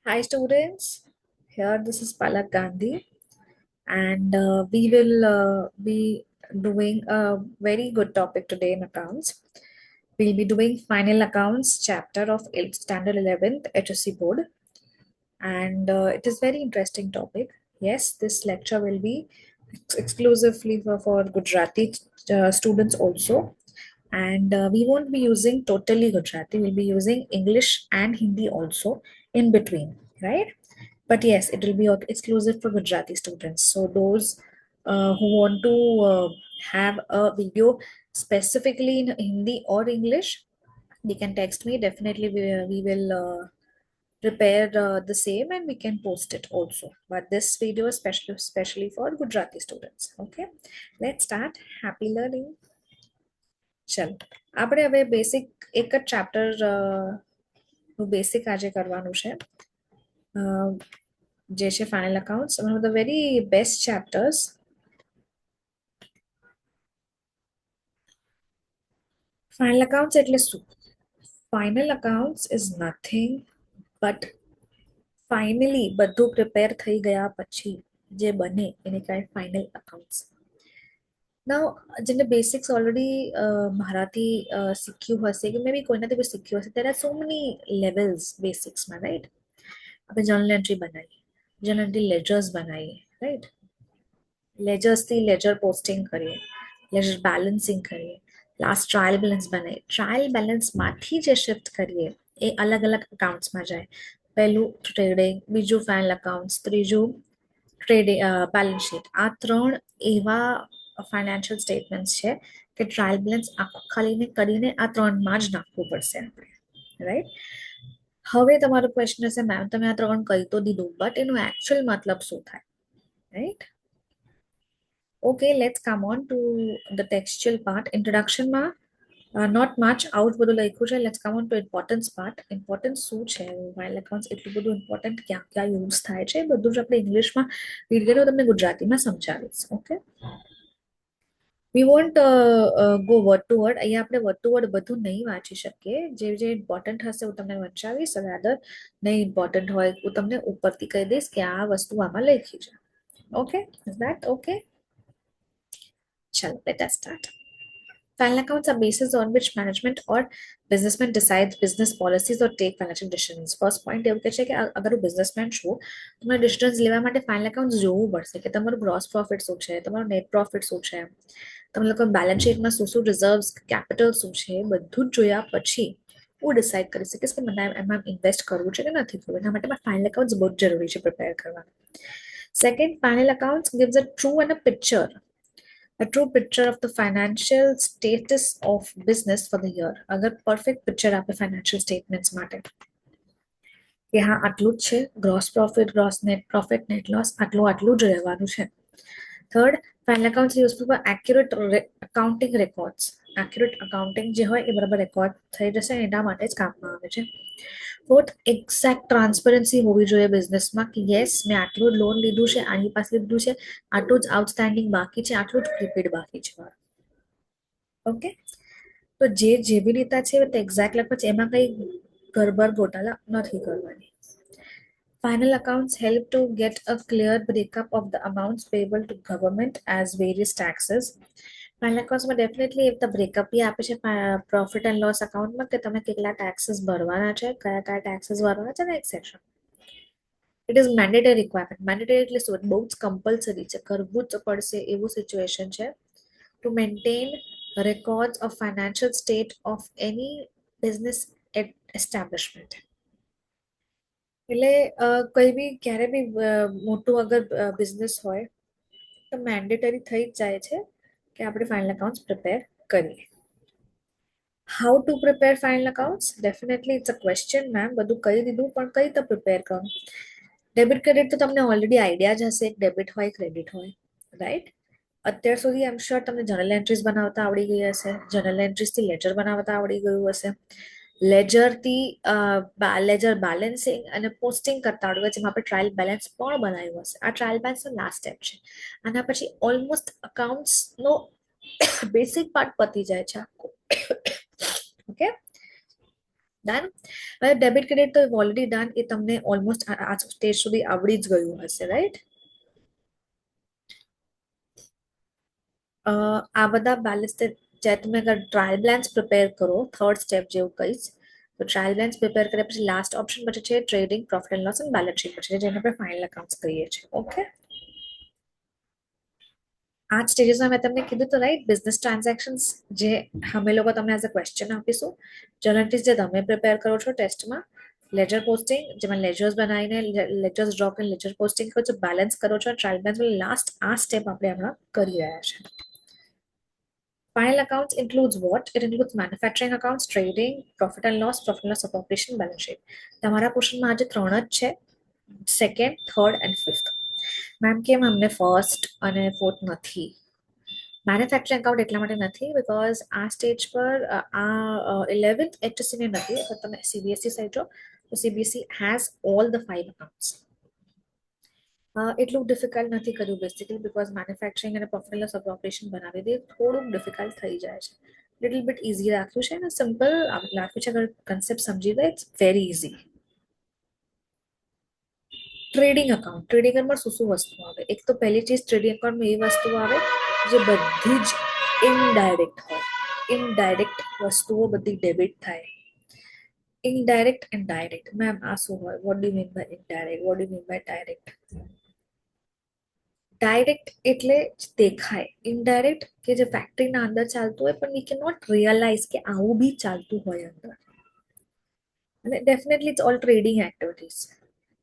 Hi students, here this is Palak Gandhi and we will be doing a very good topic today in accounts. We'll be doing final accounts chapter of standard 11th HSC board and it is very interesting topic. Yes, this lecture will be exclusively for Gujarati students also and we won't be using totally Gujarati, we'll be using English and Hindi also in between, right? But yes, it will be exclusive for Gujarati students. So those who want to have a video specifically in Hindi or English, they can text me. Definitely, we will prepare the same and we can post it also. But this video is especially for Gujarati students. Okay, let's start. Happy learning. ચલો આપણે હવે basic એક જ chapter નું basic આજે કરવાનું છે જે છે final accounts one of the very best chapters. Final accounts એટલે શું? Final accounts is nothing but finally બધું પ્રિપેર થઈ ગયા પછી જે બને એને કહેવાય ફાઇનલ અકાઉન્ટ્સ. નાઉ જેને બેસિક્સ ઓલરેડી મારાથી શીખ્યું હશે કે મે બી કોઈનાથી બી શીખ્યું હશે, there are so many levels બેસિક્સમાં, રાઈટ? આપણે જર્નલ એન્ટ્રી બનાવીએ, જર્નલ એન્ટ્રી લેજર્સ બનાવીએ, રાઈટ? લેજર્સથી લેજર પોસ્ટિંગ કરીએ, લેજર બેલેન્સિંગ કરીએ, લાસ્ટ ટ્રાયલ બેલેન્સ બનાવીએ, ટ્રાયલ બેલેન્સમાંથી જે શિફ્ટ કરીએ એ અલગ અલગ અકાઉન્ટ્સમાં જાય. પહેલું ટ્રેડિંગ, બીજું ફાઇનલ અકાઉન્ટ્સ, ત્રીજું ટ્રેડિંગ બેલેન્સ શીટ. આ ત્રણ એવા ફાઇનાન્શિયલ સ્ટેટમેન્ટ્સ છે કે ટ્રાયલ બેલેન્સ આખું ખાલીને કરીને આ ત્રણમાં જ નાખવું પડશે આપણે, રાઈટ? હવે તમારો ક્વેશ્ચન હશે, મેમ તમે આ ત્રણ કહી તો દીધું બટ એનો એકચ્યુઅલ મતલબ શું થાય, right? Okay, let's come on to the textual part. Introduction માં not much out બધું લખ્યું છે. Let's come on to importance part. Importance શું છે? While accounts એટલું બધું important ક્યાં ક્યાં યુઝ થાય છે બધું જ આપણે ઇંગ્લિશમાં રીડ કરીને તમને ગુજરાતીમાં સમજાવીશ. Okay, we want go word to word. અહીંયા આપણે વર્ડ ટુ વર્ડ બધું નહીં વાંચી શકીએ. જે જે ઇમ્પોર્ટન્ટ હશે હું તમને વંચાવીશ, રાધર નહીં ઇમ્પોર્ટન્ટ હોય હું તમને ઉપરથી કહી દઈશ કે આ વસ્તુ આમાં લખી છે. Okay, is that okay? Chalo, let us start. Final accounts are basis on which management or businessman decides business policies or take financial decisions. First point એવું કહે છે કે અગર હું બિઝનેસમેન છું તમારે ડિસિઝન્સ લેવા માટે ફાઇનલ અકાઉન્ટ્સ જોવું પડશે કે તમારું ગ્રોસ પ્રોફિટ શું છે, તમારું નેટ પ્રોફિટ શું છે, તમે લોકો બેલેન્સ શીટમાં શું શું રિઝર્વ્સ, કેપિટલ શું છે, બધું જ જોયા પછી હું ડિસાઇડ કરી શકીશ કે મને એમાં ઇન્વેસ્ટ કરવું છે કે નથી કરવું. એના માટે ફાઇનલ અકાઉન્ટ્સ બહુ જ જરૂરી છે પ્રિપેર કરવાનું. Second, final accounts gives a true and a picture, a true picture of the financial status of business for the year. अगर perfect picture આપે financial statements માટે કે હા આટલું જ છે, gross profit, gross net profit, net loss આટલું જ રહેવાનું છે. Third, final accounts are useful for accurate accounting records. Accurate accounting જે હોય એ બરાબર રેકોર્ડ થઈ જશે એના માટે જ કામમાં આવે છે. ફોર્થ, એક્ઝેક્ટ ટ્રાન્સપરન્સી હોવી જોઈએ બિઝનેસમાં કે યસ મેં આટલું લોન લીધું છે, આની પાસે લીધું છે, આટલું જ આઉટસ્ટેન્ડિંગ બાકી છે, આટલું જ પ્રીપેડ બાકી છે. ઓકે, તો જે જેવી રીતે છે તે એક્ઝેક્ટ લખવા છે, એમાં કઈ ગરબર ગોટાળા નથી કરવાની. Final accounts help to get a clear breakup of the amounts payable to government as various taxes. Final accounts માં definitely if the breakup બી આપે છે profit and loss account માં કે તમે કેટલા taxes ભરવાના છે, કયા કયા taxes ભરવાના છે, etc. It is mandatory requirement. Mandatory એટલે શું? બહુ જ compulsory છે, કરવું જ પડશે એવું સિચ્યુએશન છે to maintain records of financial state of any business establishment. એટલે કઈ બી ક્યારે બી મોટું અગર બિઝનેસ હોય તો મેન્ડેટરી થઈ જ જાય છે કે આપણે ફાઇનલ અકાઉન્ટ્સ પ્રિપેર કરીએ. How to prepare final accounts? Definitely it's a question, ma'am બધું કહી દીધું પણ કઈ રીતે પ્રિપેર કરું? ડેબિટ ક્રેડિટ તો તમને ઓલરેડી આઈડિયા જ હશે, એક ડેબિટ હોય ક્રેડિટ હોય, રાઈટ? અત્યાર સુધી આઈ એમ શ્યોર તમને જર્નલ એન્ટ્રીઝ બનાવતા આવડી ગઈ હશે, જર્નલ એન્ટ્રીઝથી લેજર બનાવતા આવડી ગયું હશે, લેજરથી લેજર બેલેન્સિંગ અને પોસ્ટિંગ કરતા આવડ્યું જેમાં આપણે ટ્રાયલ બેલેન્સ પણ બનાવ્યું હશે. આ ટ્રાયલ બેલેન્સનો લાસ્ટ સ્ટેપ છે. આના પછી ઓલમોસ્ટ અકાઉન્ટ્સનો બેસિક પાર્ટ પતી જાય છે આખો. Okay, done. હવે ડેબિટ ક્રેડિટ તો ઓલરેડી ડન, એ તમને ઓલમોસ્ટ આ સ્ટેજ સુધી આવડી જ ગયું હશે, રાઈટ? આ બધા બેલેન્સ જે તમે અગર ટ્રાયલ બેલેન્સ પ્રિપેર કરો, થર્ડ સ્ટેપ જેવું કહીશ, તો ટ્રાયલ બેલેન્સ પ્રિપેર કર્યા પછી લાસ્ટ ઓપ્શન બચે છે ટ્રેડિંગ, પ્રોફિટ એન્ડ લોસ અને બેલેન્સ શીટ બચે છે, જેને આપણે ફાઇનલ અકાઉન્ટ્સ કહીએ છીએ. ઓકે, આ સ્ટેજીસમાં મેં તમને કીધું તો રાઈટ, બિઝનેસ ટ્રાન્ઝેક્શન્સ જે અમે લોકો તમને એઝ અ ક્વેશ્ચન આપીશું, જનરલી જે તમે પ્રિપેર કરો છો ટેસ્ટમાં, લેજર પોસ્ટિંગ જેમાં લેજર્સ બનાવીને લેજર્સ ડ્રો કરીને લેજર પોસ્ટિંગ કરો છો, બેલેન્સ કરો છો, ટ્રાયલ બેલેન્સ, લાસ્ટ આ સ્ટેપ આપણે હમણાં કરી રહ્યા છે. Final accounts includes what? It includes manufacturing accounts, trading, profit and loss of operation, balance sheet. તમારા પોર્શનમાં આજે 3 જ છે, second, third and fifth. Ma'am કેમ અમને ફર્સ્ટ અને ફોર્થ નથી? મેન્યુફેક્ચરિંગ એકાઉન્ટ એટલા માટે નથી બીકોઝ આ સ્ટેજ પર આ 11th HSC ને નથી, પણ તમે CBSE સાઈડ જો તો CBSE has all the 5 accounts. એટલું ડિફિકલ્ટ નથી કર્યું બેસિકલી બીકોઝ મેન્યુફેક્ચરિંગ અને profit and loss of operation બનાવી દે, થોડુંક ડિફિકલ્ટ થઈ જાય છે. લિટલ બિટ ઇઝી રાખ્યું છે અને સિમ્પલ રાખ્યું છે. અગર કન્સેપ્ટ સમજી ગયે it's very easy. Trading account, trading એકાઉન્ટમાં શું શું વસ્તુ આવે? એક તો પહેલી ચીજ ટ્રેડિંગ એકાઉન્ટમાં એ વસ્તુ આવે જે બધી જ ઇનડાયરેક્ટ હોય. ઇનડાયરેક્ટ વસ્તુઓ બધી ડેબિટ થાય. Indirect and direct. મેમ આ શું હોય? What do mean by indirect? What do mean by direct? Direct એટલે દેખાય, ઇનડાયરેક્ટ કે જે ફેક્ટરીના અંદર ચાલતું હોય પણ વી કેન નોટ રિયલાઇઝ કે આવું બી ચાલતું હોય અંદર. અને definitely it's all trading activities,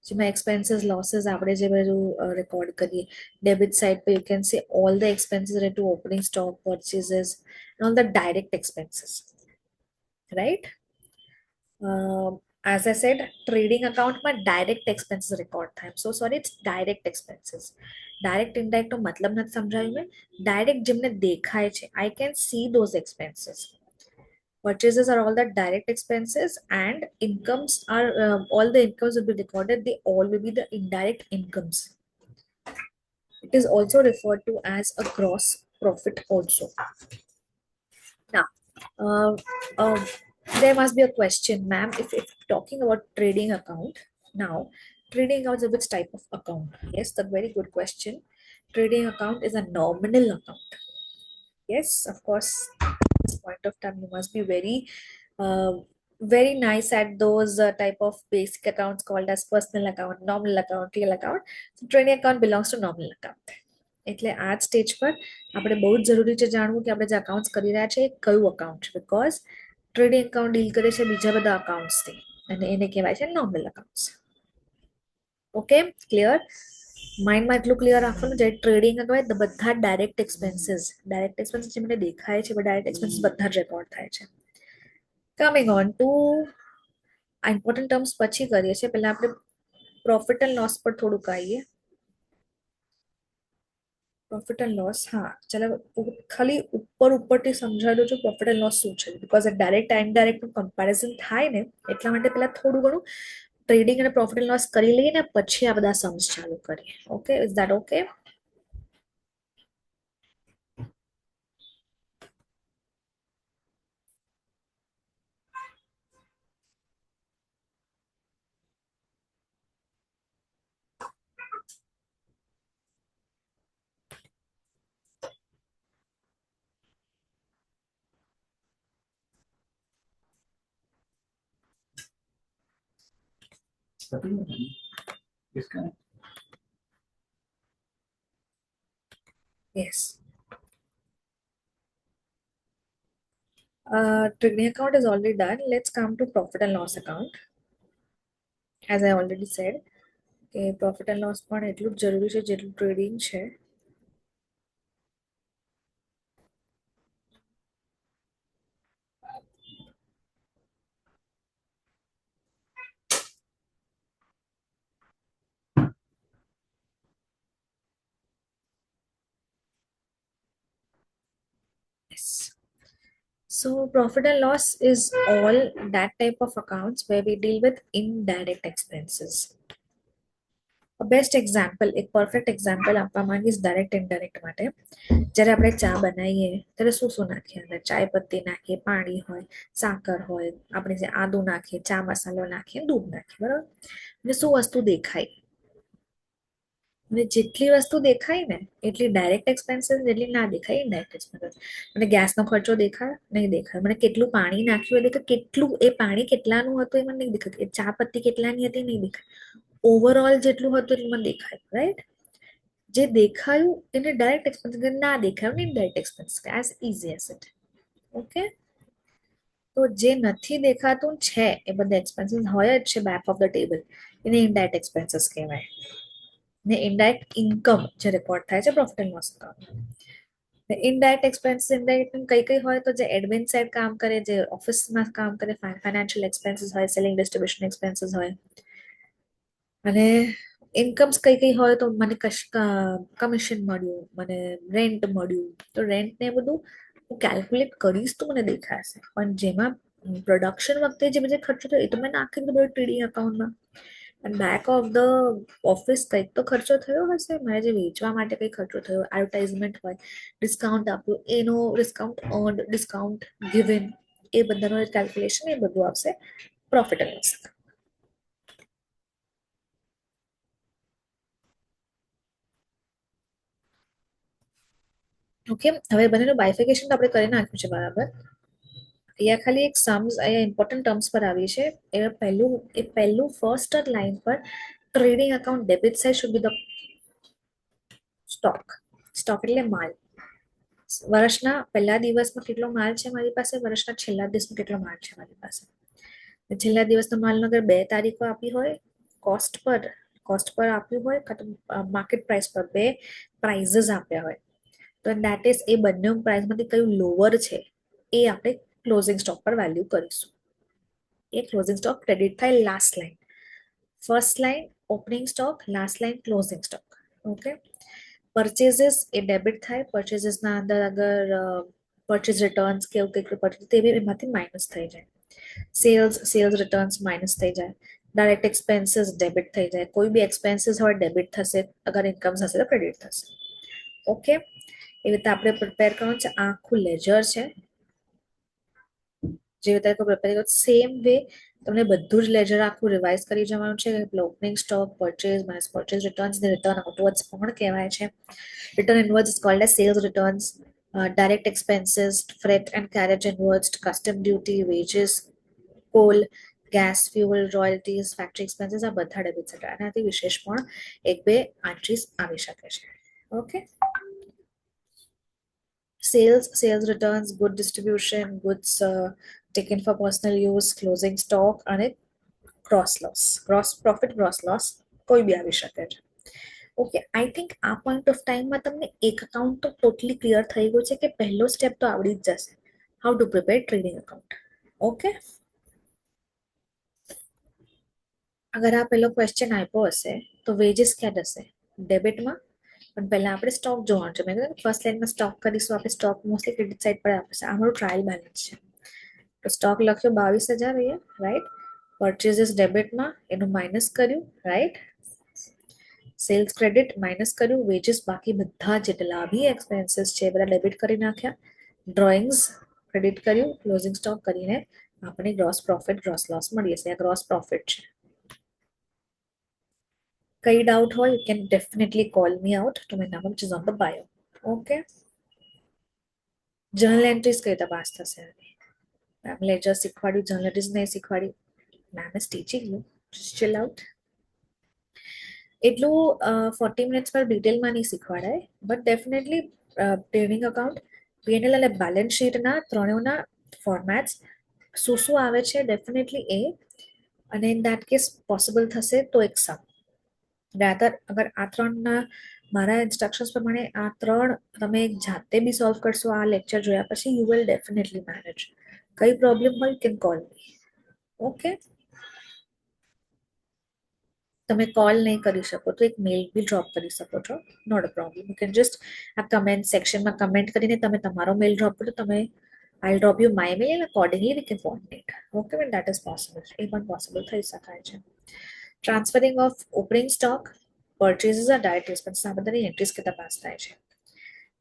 જેમાં એક્સપેન્સીસ લોસીસ આપણે જે બધું રેકોર્ડ કરીએ. ડેબિટ સાઇડ પર you can see all the expenses related to opening stock purchases and all the direct expenses, right? as I said, trading accountમાં direct expenses record થાય. So sorry, it's direct expenses. Direct indirect નો મતલબ નથી સમજાયું મેં. Direct જેમને દેખાય છે, I can see those expenses. Purchases are all the direct expenses and incomes are all the incomes will be recorded. They all will be the indirect incomes. It is also referred to as a gross profit also. Now, uh, uh, there must be a question, ma'am, if talking about trading account, now, trading account is which type of account? Yes, the very good question. Trading account is a nominal account. Yes, of course, at this point of time, you must be uh, very nice at those type of basic accounts called as personal account, nominal account, real account. So trading account belongs to nominal account. એટલે આ stage પર આપણે બહુ જ જરૂરી છે જાણવું કે આપણે જે અકાઉન્ટ્સ કરી રહ્યા છે એ કયું અકાઉન્ટ છે, બીકોઝ ટ્રેડિંગ અકાઉન્ટ ડીલ કરે છે બીજા બધા અકાઉન્ટ્સથી અને એને કહેવાય છે નોમિનલ અકાઉન્ટ્સ. Okay, clear? માઇન્ડમાં એટલું ક્લિયર રાખવાનું, જે ટ્રેડિંગ કહેવાય તો બધા ડાયરેક્ટ એક્સપેન્સીસ જે મને દેખાય છે ડાયરેક્ટ એક્સપેન્સીસ બધા જ રેકોર્ડ થાય છે. કમિંગ ઓન ટુ આ ઇમ્પોર્ટન્ટ ટર્મ્સ પછી કરીએ છીએ, પહેલા આપણે પ્રોફિટ એન્ડ લોસ પર થોડુંક આવીએ. પ્રોફિટ એન્ડ લોસ, હા ચાલો ખાલી ઉપરથી સમજાવી દઉં છું પ્રોફિટ એન્ડ લોસ શું છે, બીકોઝ ડાયરેક્ટ ઇનડાયરેક્ટનું કમ્પેરિઝન થાય ને એટલા માટે પહેલા થોડું ઘણું ટ્રેડિંગ અને પ્રોફિટ એન્ડ લોસ કરી લઈએ ને પછી આ બધા સમ્સ ચાલુ કરીએ. Okay, is that okay? Yes. Trading account is already done. Let's come to profit and loss account. As I already said, કે પ્રોફિટ એન્ડ લોસ પણ એટલું જ જરૂરી છે જેટલું ટ્રેડિંગ છે. Yes. So profit and loss is all that type of accounts where we deal with indirect expenses. Best example, એક perfect example આપવા માંગીશ ડાયરેક્ટ ઇનડાયરેક્ટ માટે. જ્યારે આપણે ચા બનાવીએ ત્યારે શું શું નાખીએ? અંદર ચાય પત્તી નાખીએ, પાણી હોય, સાકર હોય, આપણે જે આદુ નાખીએ, ચા મસાલો નાખીએ, દૂધ નાખીએ, બરાબર. અને શું વસ્તુ દેખાય? અને જેટલી વસ્તુ દેખાય ને એટલી ડાયરેક્ટ એક્સપેન્સીસ, જેટલી ના દેખાય ઇનડાયરેક્ટ એક્સપેન્સીસ. મને ગેસનો ખર્ચો દેખાય નહીં દેખાય, મને કેટલું પાણી નાખ્યું હોય દેખાય, કેટલું એ પાણી કેટલાનું હતું એ મને નહીં દેખાય, એ ચા પત્તી કેટલાની હતી નહીં દેખાય, ઓવરઓલ જેટલું હતું એટલું મને દેખાય, રાઈટ. જે દેખાયું એને ડાયરેક્ટ એક્સપેન્સ, ના દેખાયું ને indirect expense, as easy as it. Okay. તો જે નથી દેખાતું છે એ બધા એક્સપેન્સીસ હોય જ છે બેક ઓફ ધ ટેબલ, એને ઇનડાયરેક્ટ એક્સપેન્સીસ કહેવાય. ને ઇનડાયરેક્ટ ઇન્કમ જે રેકોર્ડ થાય છે profit and loss account. Indirect expenses indirect કઈ કઈ હોય? તો જે એડમિન સાઇડ કામ કરે, જે ઓફિસમાં કામ કરે, ફાઇનાન્શિયલ એક્સપેન્સીસ હોય, સેલિંગ ડિસ્ટ્રીબ્યુશન એક્સપેન્સીસ હોય. અને ઇન્કમ્સ કઈ કઈ હોય? તો મને કમિશન મળ્યું, મને રેન્ટ મળ્યું, તો રેન્ટ ને બધું હું કેલ્ક્યુલેટ કરીશ તો મને દેખાશે. પણ જેમાં પ્રોડક્શન વખતે જે બધે ખર્ચો થયો એ તો મેં નાખી દીધું ટ્રેડિંગ એકાઉન્ટમાં. અને બેક ઓફ ધ ઓફિસ કંઈક તો ખર્ચો થયો હશે, મારે જે વેચવા માટે કંઈ ખર્ચો થયો, એડવર્ટાઇઝમેન્ટ હોય, ડિસ્કાઉન્ટ આપ્યું, એનો ડિસ્કાઉન્ટ અર્ન્ડ, ડિસ્કાઉન્ટ ગિવન, એ બધાનો કેલ્ક્યુલેશન એ બધું આવશે પ્રોફિટ એન્ડ લોસ. ઓકે, હવે બંનેનું બાયફિકેશન તો આપણે કરી નાખ્યું છે બરાબર. અહીંયા ખાલી એક સમ્સ, અહીંયા ઇમ્પોર્ટન્ટ ટર્મ્સ પર આવી છે. એ પહેલું ફર્સ્ટ લાઇન પર trading account debit side should be the stock. Stock એટલે માલ. વર્ષના પહેલા દિવસમાં કેટલો માલ છે મારી પાસે, વર્ષના છેલ્લા દિવસમાં કેટલો માલ છે મારી પાસે. છેલ્લા દિવસનો માલનો અગર 2 તારીખો આપી હોય, કોસ્ટ પર આપ્યું હોય, કાં તો માર્કેટ પ્રાઇસ પર 2 પ્રાઇઝસ આપ્યા હોય, તો દેટ ઇઝ એ બંને પ્રાઇસમાંથી કયું લોઅર છે એ આપણે ક્લોઝિંગ સ્ટોક પર વેલ્યુ કરીશું. એ ક્લોઝિંગ સ્ટોક ક્રેડિટ થાય last line. First line opening stock, last line closing stock. Okay. Purchases એ ડેબિટ થાય, પરચેઝિસના અંદર અગર પરચેઝ રિટર્ન્સ કે એવું કંઈક પરચેઝ, તે બી એમાંથી માઇનસ થઈ જાય. સેલ્સ રિટર્ન્સ માઇનસ થઈ જાય. ડાયરેક્ટ એક્સપેન્સીસ ડેબિટ થઈ જાય. કોઈ બી એક્સપેન્સીસ હોય ડેબિટ થશે, અગર ઇન્કમ્સ હશે તો ક્રેડિટ થશે. ઓકે. એ રીતે આપણે પ્રિપેર કરવાનું છે. આખું લેજર છે, જે રીતે પ્રિપેર કરો સેમ વે તમને બધું જ લેજર આખું રિવાઇઝ કરી જવાનું છે. Opening stock, purchase minus purchase returns, ને રિટર્ન આઉટવર્ડ્સ પણ કહેવાય છે. Return inwards is called as sales returns. Direct expenses, freight and carriage inwards, custom duty, wages, coal, gas, fuel, royalties, factory expenses, આ બધા debit છે. એનાથી વિશેષ પણ એક બે એન્ટ્રીઝ આવી શકે છે. Okay. sales returns, good distribution, goods taken for personal use, closing stock અને gross loss, gross profit, gross loss કોઈ બી આવી શકે છે. ઓકે, આઈ થિંક આ પોઈન્ટ ઓફ ટાઈમમાં તમને એક અકાઉન્ટ તો ટોટલી ક્લિયર થઈ ગયું છે કે પહેલો સ્ટેપ તો આવડી જ જશે, how to prepare trading account. Okay. અગર આ પેલો ક્વેશ્ચન આપ્યો હશે તો વેજીસ ક્યાં જશે? ડેબિટમાં. પણ પહેલા આપણે સ્ટોક જોવાનું છે. મેં કીધું ફર્સ્ટ લાઇનમાં સ્ટોક કરીશું આપણે. સ્ટોક મોસ્ટલી ક્રેડિટ સાઇડ પર આપશે. આ મારું ટ્રાયલ બેલેન્સ છે. તો સ્ટોક લખ્યો 22,000 અહીંયા, રાઈટ. પરચેઝિસ ડેબિટમાં, એનું માઇનસ કર્યું, રાઈટ. સેલ્સ ક્રેડિટ માઇનસ કર્યું, વેજીસ બાકી બધા જેટલા બી એક્સપેન્સીસ છે બધા ડેબિટ કરી નાખ્યા, ડ્રોઈંગ્સ ક્રેડિટ કર્યું, ક્લોઝિંગ સ્ટોક કરીને આપણે ગ્રોસ પ્રોફિટ, ગ્રોસ લોસ મળી જશે. આ ગ્રોસ પ્રોફિટ છે. કઈ ડાઉટ હોય, you can definitely call me out to my number which is on the bio. Okay. Journal entries કઈ રીતે પાસ થશે? મેમ લેજર શીખવાડ્યું, જર્નલ એન્ટ્રીઝ નહીં શીખવાડ્યું. Ma'am is teaching you, just chill out. એટલું 40 મિનિટ્સ પર ડિટેલમાં નહીં શીખવાડાય, but definitely trading account, PNL અને બેલેન્સ શીટના ત્રણેયના ફોર્મેટ્સ શું શું આવે છે ડેફિનેટલી એ, અને ઇન દેટ કેસ પોસિબલ થશે તો એક સમ. રાધર અગર આ ત્રણના મારા ઇન્સ્ટ્રક્શન્સ પ્રમાણે આ ત્રણ તમે જાતે બી સોલ્વ કરશો આ લેક્ચર જોયા પછી, યુ વિલ ડેફિનેટલી મેનેજ. કઈ પ્રોબ્લેમ હોય કેન કોલ મી. ઓકે. તમે કોલ નહીં કરી શકો તો એક મેલ બી ડ્રોપ કરી શકો છો, not a problem. You can just આ કમેન્ટ સેક્શનમાં કમેન્ટ કરીને તમે તમારો મેલ ડ્રોપ કરો. તમે I drop you my mail and accordingly we can coordinate. Okay, when that is possible. એ પણ પોસિબલ થઈ શકાય છે. Transferring of opening stock, purchases are direct expenses આ બધાની એન્ટ્રીઝ કેટલા પાસ થાય છે.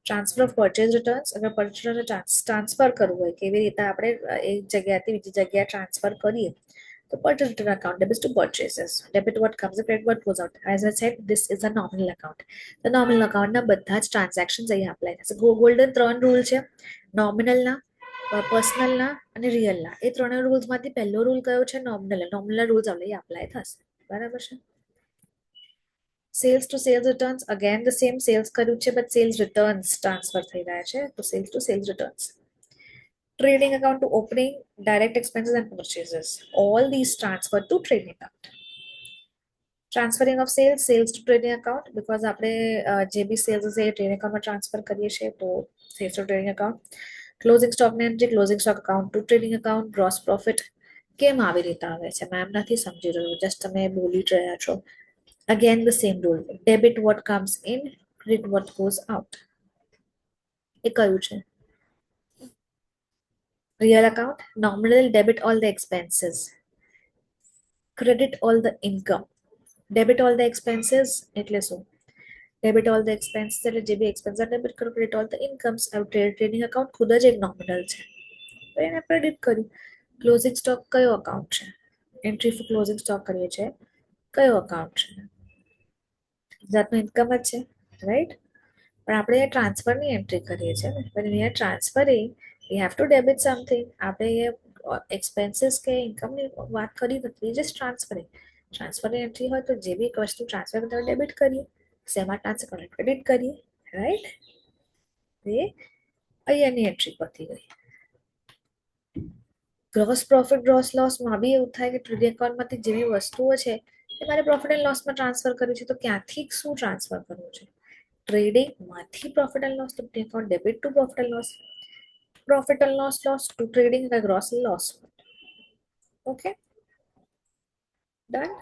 ટ્રાન્સફર ઓફ પરચેઝ રિટર્ન્સ, અગર પરચેઝને ટ્રાન્સફર કરવું હોય કેવી રીતે આપણે એક જગ્યાએથી બીજી જગ્યાએ ટ્રાન્સફર કરીએ તો purchase return account debits to purchases, debit what comes in, credit what goes out. As I said, this is a nominal account. The nominal account ના બધા જ ટ્રાન્ઝેક્શન્સ અહીંયા અપ્લાય થશે. ગોલ્ડન 3 રૂલ છે, નોમિનલના, પર્સનલના અને રિયલના. એ ત્રણેય રૂલ્સમાંથી પહેલો રૂલ કયો છે? નોમિનલ રૂલ્સ આપણે અપ્લાય થશે. બરાબર છે. Sales to sales returns, again the same, sales કર્યું છે બટ સેલ્સ રિટર્ન્સ ટ્રાન્સફર થઈ રહ્યા છે, તો sales to sales returns. Trading account to opening, direct expenses and purchases. All these transfer to trading account. Transferring of sales, sales to trading account, because આપણે જે બી cells હશે એ trading એકાઉન્ટમાં transfer કરીએ છીએ, તો sales to trading account. Closing સ્ટોકની entry, closing stock account to trading account. Gross profit કેમ આવી રીતે આવે છે મેમ નથી સમજી રહ્યું, જસ્ટ તમે બોલી જ રહ્યા છો. Again the same rule, debit what comes in, credit what goes out. એ કયું છે? Real account, nominal debit all the expenses, credit all the income. Debit all the expenses એટલે શું? Debit all the expenses એટલે જે બી expense debit કરો, credit all the incomes. આ trading account ખુદ જ એક નોમિનલ છે, તો એને ક્રેડિટ કર્યું. ક્લોઝિંગ સ્ટોક કયો અકાઉન્ટ છે? એન્ટ્રી ફોર ક્લોઝિંગ સ્ટોક કરીએ છીએ, કયો અકાઉન્ટ છે? જાતનો ઇન્કમ જ છે, રાઈટ? પણ આપણે એ ટ્રાન્સફરની એન્ટ્રી કરીએ છીએ ને, પણ અહીંયા transferring we have to debit something. આપણે એ એક્સપેન્સીસ કે ઇન્કમની વાત કરી નથી, જસ્ટ ટ્રાન્સફરિંગ. ટ્રાન્સફરની એન્ટ્રી હોય તો જે બી વસ્તુ ટ્રાન્સફર કરતા ડેબિટ કરીએ, શેમાં ટ્રાન્સફર કરે ક્રેડિટ કરીએ, રાઈટ? એ અહીંયાની એન્ટ્રી પતી ગઈ. ગ્રોસ પ્રોફિટ ગ્રોસ લોસમાં બી એવું થાય કે ટ્રેડિંગ એકાઉન્ટમાંથી જે બી વસ્તુઓ છે એ મારે પ્રોફિટ એન્ડ લોસમાં ટ્રાન્સફર કરવી છે, તો ક્યાંથી શું ટ્રાન્સફર કરવું છે? ટ્રેડિંગમાંથી પ્રોફિટ એન્ડ લોસ, તો trading account debit to profit and loss, profit and loss to trading the gross loss. Okay, done.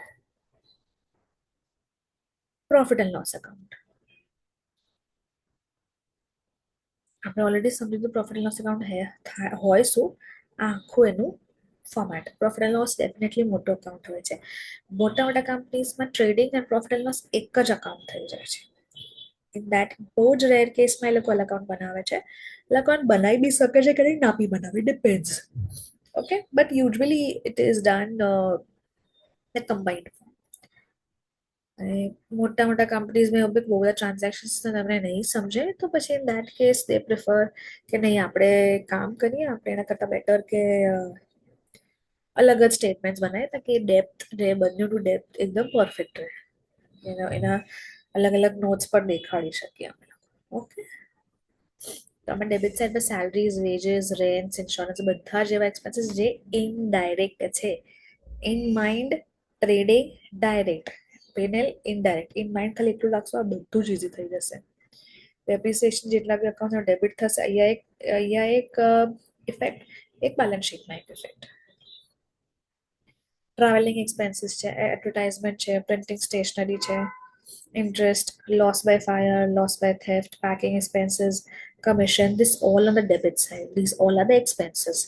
Profit and loss account. આપણે ઓલરેડી સમજીશું પ્રોફિટ એન્ડ લોસ અકાઉન્ટ હોય શું, આખું એનું format. Profit and loss definitely મોટો account હોય છે. મોટા મોટા કંપનીઝમાં trading and profit and loss એક જ અકાઉન્ટ થઈ જાય છે. ઇન દેટ બહુ જ રેર કેસમાં એ લોકો અલગ અકાઉન્ટ બનાવે છે. અલગ અકાઉન્ટ બનાવી બી શકે છે કે નહીં, ના બી બનાવી, depends. Okay, but usually it is done the combined form. મોટા મોટા કંપનીઝમાં બહુ બધા ટ્રાન્ઝેક્શન્સ તમને નહીં સમજે તો પછી in that case they prefer કે નહીં આપણે કામ કરીએ, આપણે એના કરતાં બેટર કે અલગ જ સ્ટેટમેન્ટ બનાવીએ તાકી ડેપ્થ રહે, બંનેનું ડેપ્થ એકદમ પરફેક્ટ રહે. એના અલગ અલગ નોટ્સ પર દેખાડી શકીએ અમે. ઓકે, તો અમે ડેબિટ સાઇડ પર સેલરીઝ, વેજીસ, રેન્ટ્સ, ઇન્સ્યોરન્સ બધા જેવા એક્સપેન્સીસ જે ઇનડાયરેક્ટ છે. In mind trading direct, panel indirect. In mind ખાલી એટલું રાખશો, આ બધું જ ઇઝી થઈ જશે. ડેપ્રિસિએશન જેટલા બી અકાઉન્ટ ડેબિટ થશે, અહીંયા એક ઇફેક્ટ, એક બેલેન્સ શીટમાં એક ઇફેક્ટ. ટ્રાવેલિંગ એક્સપેન્સીસ છે, એડવર્ટાઇઝમેન્ટ છે, પ્રિન્ટિંગ સ્ટેશનરી છે, interest, loss by fire, loss by theft, packing expenses, commission, this all on the debit side. These all are the expenses.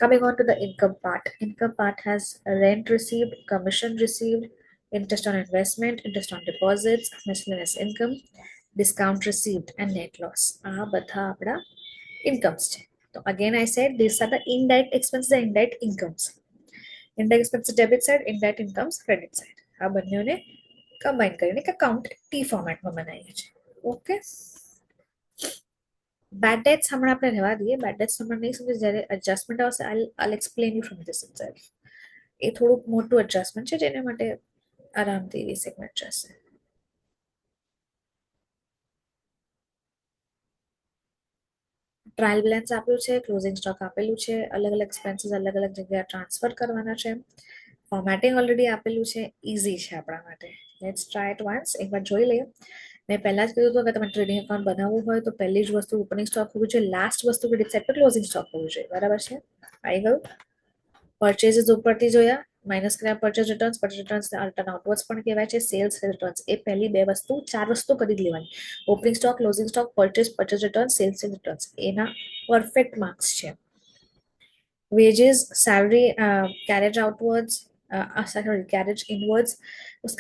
Coming on to the income part. Income part has rent received, commission received, interest on investment, interest on deposits, miscellaneous income, discount received, and net loss. આ બધા આપણા incomes છે. So again I said these are the indirect expenses and indirect incomes. Indirect expenses debit side, indirect incomes credit side. આ બંનેને combine કરીને એક account T ફોર્મેટમાં બનાવીએ છીએ. ઓકે, બેડ ડેટ્સ હમણાં આપણે રહેવા દઈએ. બેડ ડેટ્સ હમણાં નહીં સમજે, જ્યારે એડજસ્ટમેન્ટ આવશે I explain you from this itself. એ થોડુંક મોટું એડજસ્ટમેન્ટ છે જેના માટે આરામથી 20 મિનિટ જશે. ટ્રાયલ બેલેન્સ આપ્યું છે, ક્લોઝિંગ સ્ટોક આપેલું છે, અલગ અલગ એક્સપેન્સીસ અલગ અલગ જગ્યાએ ટ્રાન્સફર કરવાના છે, ફોર્મેટિંગ ઓલરેડી આપેલું છે, ઇઝી છે આપણા માટે. Let's try it once. એકવાર જોઈ લઈએ. મેં પહેલા જ કીધું હતું કે તમે ટ્રેડિંગ એકાઉન્ટ બનાવવું હોય તો પહેલી જ વસ્તુ ઓપનિંગ સ્ટોક હોવું જોઈએ, લાસ્ટ વસ્તુ ક્રેડિટ સાઇડ પર ક્લોઝિંગ સ્ટોક હોવું જોઈએ. બરાબર છે? આવી ગયું. પરચેઝિસ ઉપરથી જોયા, માઇનસ કર્યા પરચેઝ રિટર્ન્સ. પરચેઝ રિટર્ન્સ અલ્ટર્ન આઉટવર્ડ્સ પણ કહેવાય છે. સેલ્સ રિટર્ન્સ એ પહેલી બે વસ્તુ, ચાર વસ્તુ કરી જ લેવાની. Opening stock, closing stock, purchase returns, sales returns એના પરફેક્ટ માર્ક્સ છે. Wages, salary, carriage outwards, sorry, carriage inwards.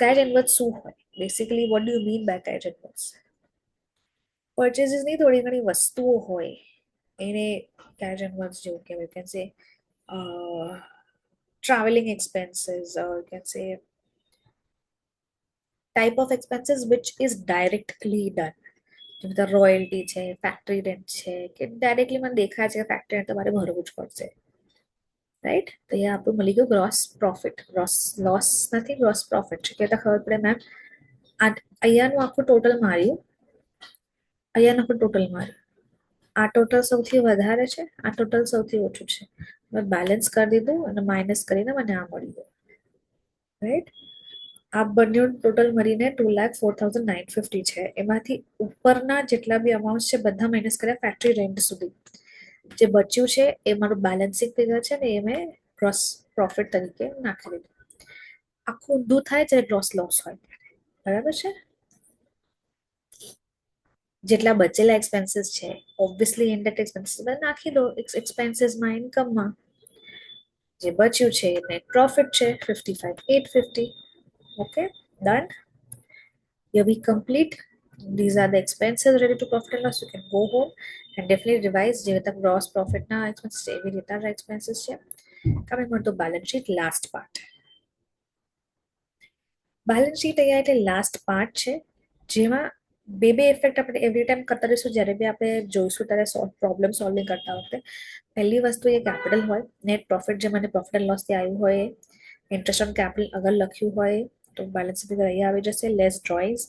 carriage inwards શું હોય? Basically what do you mean by carriage inwards? પરચેસીસની થોડી ઘણી વસ્તુઓ હોય એને carriage inwards જેવું કહેવાય. You can say traveling expenses, or you can say type of expenses which is directly done. જેમ કે રોયલ્ટી છે, ફેક્ટરી રેન્ટ છે, કે ડાયરેક્ટલી મને દેખાય છે કે ફેક્ટરી રેન્ટ તમારે ભરવું જ પડશે, રાઈટ? તો અહીંયા આપણું મળી ગયું ગ્રોસ પ્રોફિટ. ગ્રોસ લોસ નથી, ગ્રોસ પ્રોફિટ છે. કહેતા ખબર પડે મેમ અહીંયાનું આખું ટોટલ માર્યું, અહીંયાનું આખું ટોટલ માર્યું, આ ટોટલ સૌથી વધારે છે, આ ટોટલ સૌથી ઓછું છે. મેં બેલેન્સ કરી દીધું અને માઇનસ કરીને મને આ મળી ગયું, રાઈટ? આ બંને ટોટલ મળીને 2,04,950 છે. એમાંથી ઉપરના જેટલા બી અમાઉન્ટ છે બધા માઇનસ કર્યા ફેક્ટરી રેન્ટ સુધી. જે બચ્યું છે એ મારું બેલેન્સિંગ ફિગર છે ને એ મેં ગ્રોસ પ્રોફિટ તરીકે નાખી દીધું. આખું ઊંધું થાય જ્યારે ગ્રોસ લોસ હોય, બરાબર છે? જેટલા બચેલા એક્સપેન્સીસ છે ઓબ્વિયસલી ઇનડાયરેક્ટ એક્સપેન્સીસ નાખી દો એક્સપેન્સીસમાં, ઇન્કમમાં. જે બચ્યું છે એ નેટ પ્રોફિટ છે 55,850. Okay, done. Here we complete. These are the expenses related to profit and loss. You can go home and definitely revise જે રીતે gross profit ના expenses છે એવી રીતે expenses છે. Coming on to balance sheet, last part. Balance sheet અહીંયા એટલે last part છે જેમાં બે ઇફેક્ટ આપણે એવરી ટાઈમ કરતા રહીશું જ્યારે બી આપણે જોઈશું ત્યારે પ્રોબ્લેમ સોલ્વિંગ કરતા વખતે. પહેલી વસ્તુ એ કેપિટલ હોય, નેટ પ્રોફિટ જે મને પ્રોફિટ એન્ડ લોસ થી આવ્યું હોય, ઇન્ટરેસ્ટ ઓન કેપિટલ અગર લખ્યું હોય તો બેલેન્સ ફિગર અહીંયા આવી જશે. Less drawings,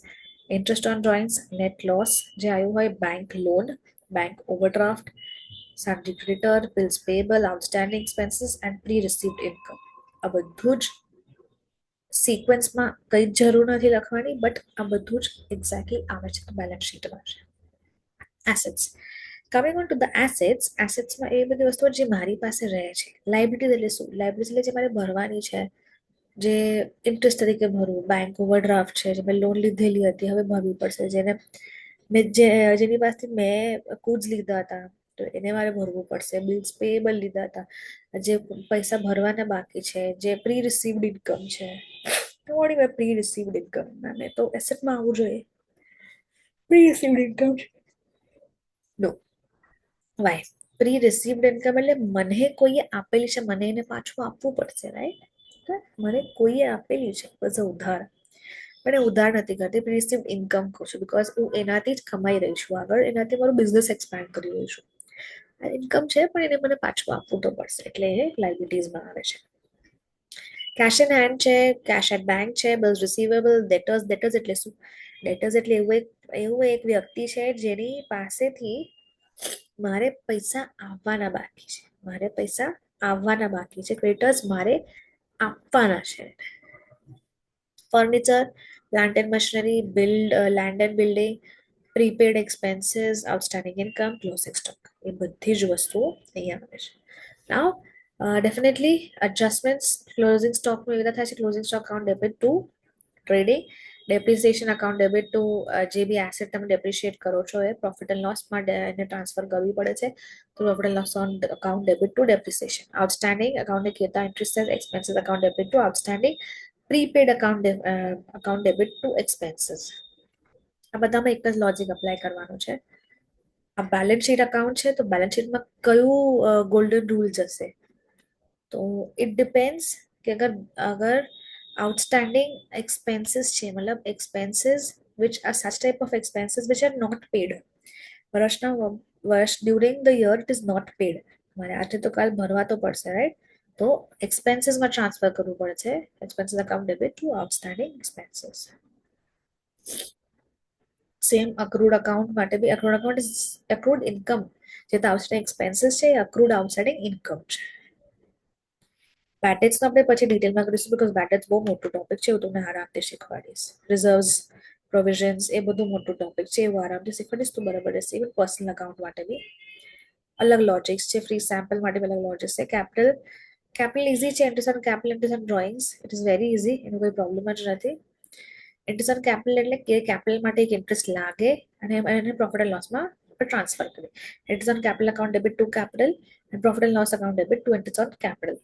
interest on drawings, net loss જે આવ્યું હોય, bank loan, bank overdraft, sundry creditor, bills payable, outstanding expenses and pre received income. આ બધું જ સિક્વન્સમાં કઈ જ જરૂર નથી લખવાની, બટ આ બધું જ એક્ઝેક્ટલી આવે છે બેલેન્સ શીટમાં. Assets, coming on to the assets, એસેટ્સમાં એ બધી વસ્તુઓ જે મારી પાસે રહે છે. લાયબિલિટીઝ એટલે શું? લાયબિલિટી એટલે જે મારે ભરવાની છે, જે ઇન્ટરેસ્ટ તરીકે ભરવું, બેંક ઓવરડ્રાફ્ટ છે જે મેં લોન લીધેલી હતી હવે ભરવી પડશે, જેને મેં જેની પાસેથી મેં કુડ્સ લીધા હતા તો એને મારે ભરવું પડશે. બિલ્સ પેએબલ લીધા હતા, જે પૈસા ભરવાના બાકી છે, જે પ્રી રિસીવ્ડ ઇન્કમ છે. What is pre received income? મેં તો એસેટમાં આવવું જોઈએ. પ્રી રિસીવ્ડ ઇન્કમ નો, વાય? પ્રી રિસીવ્ડ ઇન્કમ એટલે મને કોઈએ આપેલી છે, મને એને પાછું આપવું પડશે, રાઈટ? મને કોઈએ આપેલી છે બસ ઉધાર, પણ એ ઉધાર નથી કરતી, પ્રી રિસીવ્ડ ઇન્કમ કહું છું બિકોઝ હું એનાથી જ કમાઈ રહી છું આગળ, એનાથી મારું બિઝનેસ એક્સપેન્ડ કરી રહી છું. ઇન્કમ છે પણ એને મને પાછું આપવું તો પડશે, એટલે એ લાયબિલિટીઝમાં આવે છે. કેશ ઇન હેન્ડ છે, કેશ એટ બેંક છે, બિલ્સ રિસીવેબલ, ડેટર્સ. ડેટર્સ એટલે શું? ડેટર્સ એટલે એવું એક વ્યક્તિ છે જેની પાસેથી મારે પૈસા આવવાના બાકી છે, મારે પૈસા આવવાના બાકી છે. ક્રેડિટર્સ મારે આપવાના છે. Furniture, plant and machinery, land and building, prepaid expenses, outstanding income, closing stock. એ બધી જ વસ્તુઓ અહીંયા આવે છે. નાઉ ડેફિનેટલી એડજસ્ટમેન્ટ્સ ક્લોઝિંગ સ્ટોકમાં એવી રીતે થાય છે. Closing stock account debit two trading, depreciation account debit two જે બી એસેટ તમે ડેપ્રિશિએટ કરો છો એ પ્રોફિટ એન્ડ લોસમાં એને ટ્રાન્સફર કરવી પડે છે, તો profit and loss on account debit to depreciation. Outstanding account કહેતા interest expenses account debit to outstanding, prepaid account debit to expenses. આ બધામાં એક જ લોજિક અપ્લાય કરવાનું છે. આ બેલેન્સ શીટ અકાઉન્ટ છે તો બેલેન્સ શીટમાં કયું ગોલ્ડન રૂલ જશે? તો ઇટ ડિપેન્ડ્સ કે અગર આઉટસ્ટેન્ડિંગ એક્સપેન્સીસ છે, મતલબ expenses which are such type of expenses which are not paid. વર્ષ during the year it is not paid. મારે આજે તો કાલ ભરવા તો પડશે, રાઈટ? તો એક્સપેન્સીસમાં ટ્રાન્સફર કરવું પડે છે. Expenses account debit to outstanding expenses. Same accrued account માટે be accrued account is accrued income, જે તો આઉટસ્ટેન્ડિંગ એક્સપેન્સીસ છે એ અક્રૂડ આઉટસ્ટેન્ડિંગ ઇન્કમ છે. બેટેટ્સનો આપણે પછી ડિટેલમાં કરીશું બિકોઝ બેટેટ્સ બહુ મોટું ટોપિક છે, હું તમને આરામથી શીખવાડીશ. રિઝર્વ્સ, પ્રોવિઝન્સ એ બધું મોટું ટોપિક છે, એવું આરામથી શીખવાડીશ, તો બરાબર રહેશે. ઇવન પર્સનલ અકાઉન્ટ માટે બી અલગ લોજિક્સ છે, ફ્રી સેમ્પલ માટે બી અલગ લોજિક્સ છે. કેપિટલ ઇઝી છે. Interest on capital, interest on drawings, it is very easy, એનો કોઈ પ્રોબ્લેમ જ નથી. ઇન્ટરેસ્ટ ઓન કેપિટલ એટલે કે કેપિટલ માટે એક ઇન્ટરેસ્ટ લાગે અને એને પ્રોફિટ એન્ડ લોસમાં ટ્રાન્સફર કરે. Interest on capital account debit two capital, and profit and loss account debit two interest on capital.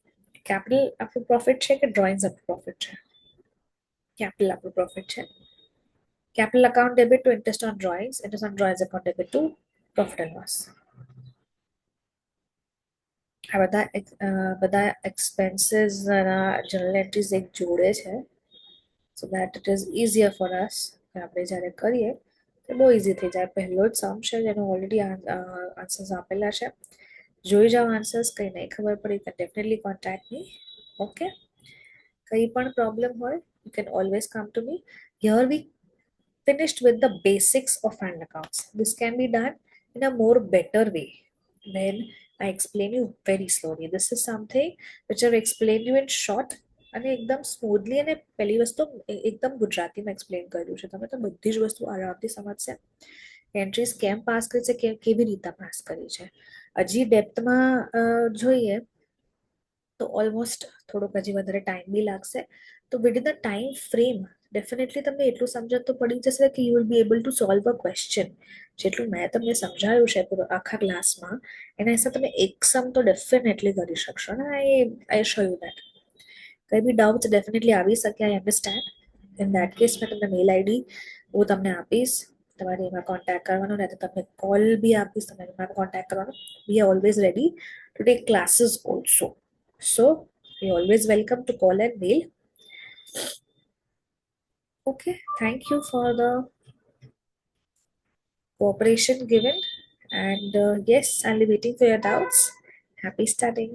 Capital આપણું પ્રોફિટ છે કે ડ્રોઈંગ્સ આપણું પ્રોફિટ છે? કેપિટલ આપણું પ્રોફિટ છે. Capital account debit to interest on drawings, interest on drawings account debit to profit and loss. આ બધા expenses general entries એક જોડે છે, so that it is easier for us. આપણે જ્યારે કરીએ તો બહુ ઇઝી થઈ જાય. પહેલો જ સમ છે જેનો ઓલરેડી આન્સર્સ આપેલા છે. જોઈ જાઓ આન્સર્સ. કંઈ નહીં ખબર પડી તો ડેફિનેટલી કોન્ટેક્ટ મી. ઓકે, કંઈ પણ પ્રોબ્લેમ હોય you can always come to me. Here we finished with the basics of fund accounts. This can be done in a more better way when I explain you very slowly. This is something which I've explained you in short અને એકદમ સ્મૂધલી. અને પહેલી વસ્તુ એકદમ ગુજરાતીમાં explain કર્યું છે. તમે તો બધી જ વસ્તુ આરામથી સમજશે. એન્ટ્રીઝ કેમ પાસ કરી છે, કેવી રીતે પાસ કરી છે. હજી ડેપ્થમાં જોઈએ તો ઓલમોસ્ટ થોડોક હજી વધારે ટાઈમ બી લાગશે. તો within the time frame definitely તમને એટલું સમજણ તો પડી જશે કે you will be able to solve a question. જેટલું મેં તમને સમજાવ્યું છે પૂરો આખા ક્લાસમાં, એના હિસાબ તમે એક સમ તો ડેફિનેટલી કરી શકશો ને. આઈ શો યુ દેટ. કંઈ બી ડાઉટ ડેફિનેટલી આવી શકે. આઈ અન્ડરસ્ટેન્ડ. ઇન દેટ કેસ મેં તમને મેલ આઈડી હું તમને આપીશ. તમારે એમાં કોન્ટેક્ટ કરવાનો, ને તો તમને કોલ બી આપીશ. તમારે એમાં કોન્ટેક્ટ કરવાનો. We are always ready to take classes also. So, you're always welcome to call and mail. Okay, thank you for the cooperation given. And yes, I'll be waiting for your doubts. Happy studying.